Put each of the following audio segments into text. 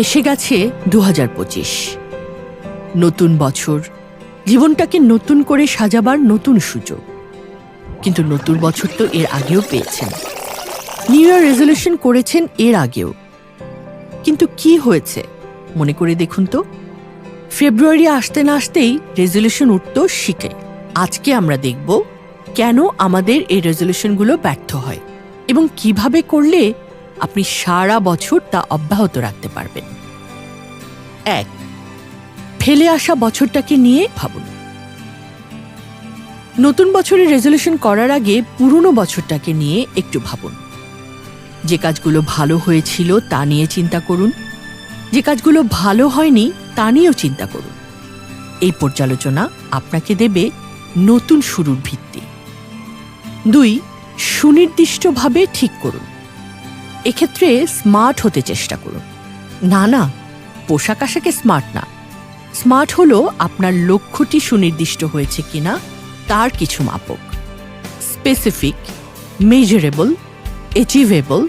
এসে গেছে 2025। নতুন বছর, জীবনটাকে নতুন করে সাজাবার নতুন সুযোগ। কিন্তু নতুন বছর তো এর আগেও পেয়েছেন, নিউ ইয়ার রেজলিউশন করেছেন এর আগেও। কিন্তু কি হয়েছে মনে করে দেখুন তো। ফেব্রুয়ারি আসতে না আসতেই রেজলিউশন উঠত শিখে। আজকে আমরা দেখব কেন আমাদের এই রেজলিউশনগুলো ব্যর্থ হয় এবং কিভাবে করলে আপনি সারা বছর তা অব্যাহত রাখতে পারবেন। 1. ফেলে আসা বছরটাকে নিয়ে ভাবুন। নতুন বছরের রেজলিউশন করার আগে পুরনো বছরটাকে নিয়ে একটু ভাবুন। যে কাজগুলো ভালো হয়েছিল তা নিয়ে চিন্তা করুন, যে কাজগুলো ভালো হয়নি তা নিয়েও চিন্তা করুন। এই পর্যালোচনা আপনাকে দেবে নতুন শুরুর ভিত্তি। 2. সুনির্দিষ্টভাবে ঠিক করুন। এক্ষেত্রে স্মার্ট হতে চেষ্টা করুন। না, পোশাক আশাকে স্মার্ট না। স্মার্ট হলো আপনার লক্ষ্যটি সুনির্দিষ্ট হয়েছে কিনা তার কিছু মাপক। Specific, measurable, achievable,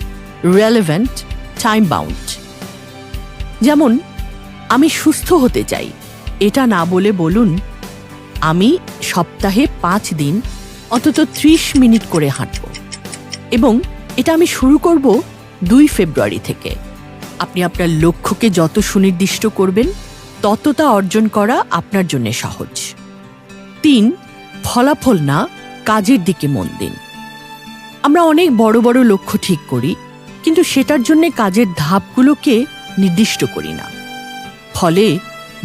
relevant, time bound. যেমন, আমি সুস্থ হতে চাই এটা না বলে বলুন, আমি সপ্তাহে 5 দিন অন্তত 30 মিনিট করে হাঁটব এবং এটা আমি শুরু করব 2 ফেব্রুয়ারি থেকে। আপনি আপনার লক্ষ্যকে যত সুনির্দিষ্ট করবেন তত তা অর্জন করা আপনার জন্য সহজ। 3. ফলাফল না, কাজের দিকে মন দিন। আমরা অনেক বড় বড় লক্ষ্য ঠিক করি, কিন্তু সেটার জন্য কাজের ধাপগুলোকে নির্দিষ্ট করি না। ফলে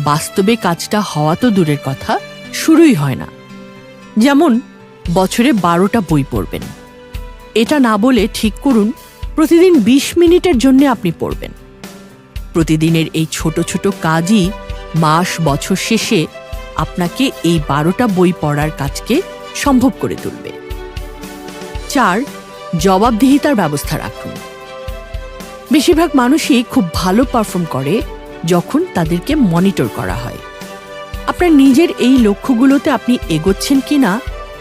বাস্তবে কাজটা হওয়া তো দূরের কথা, শুরুই হয় না। যেমন, বছরে 12টা বই পড়বেন, এটা না বলে ঠিক করুন প্রতিদিন 20 মিনিটের জন্য আপনি পড়বেন। প্রতিদিনের এই ছোট ছোট কাজই মাস বছর শেষে আপনাকে এই 12টা বই পড়ার কাজকে সম্ভব করে তুলবে। 4. জবাবদিহিতার ব্যবস্থা রাখুন। বেশিরভাগ মানুষই খুব ভালো পারফর্ম করে যখন তাদেরকে মনিটর করা হয়। আপনার নিজের এই লক্ষ্যগুলোতে আপনি এগোচ্ছেন কিনা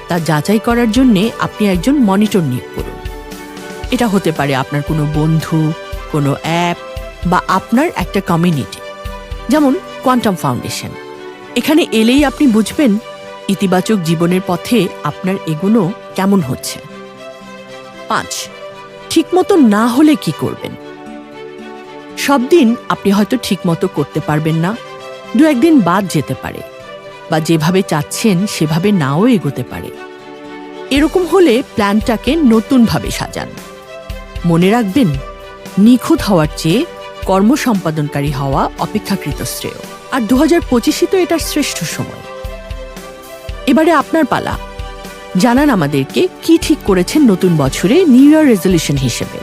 তা যাচাই করার জন্য আপনি একজন মনিটর নিয়োগ করুন। এটা হতে পারে আপনার কোনো বন্ধু, কোনো অ্যাপ বা আপনার একটা কমিউনিটি, যেমন কোয়ান্টাম ফাউন্ডেশন। এখানে এলেই আপনি বুঝবেন ইতিবাচক জীবনের পথে আপনার এগোনো কেমন হচ্ছে। 5. ঠিকমতো না হলে কি করবেন? সব দিন আপনি হয়তো ঠিকমতো করতে পারবেন না, 2-1 দিন বাদ যেতে পারে, বা যেভাবে চাচ্ছেন সেভাবে নাও এগোতে পারে। এরকম হলে প্ল্যানটাকে নতুনভাবে সাজান। মনে রাখবেন, নিখুঁত হওয়ার চেয়ে কর্মসম্পাদনকারী হওয়া অপেক্ষাকৃত শ্রেয়। আর 2025ই তো এটার শ্রেষ্ঠ সময়। এবারে আপনার পালা। জানান আমাদেরকে কি ঠিক করেছেন নতুন বছরে নিউ ইয়ার রেজলিউশন হিসেবে।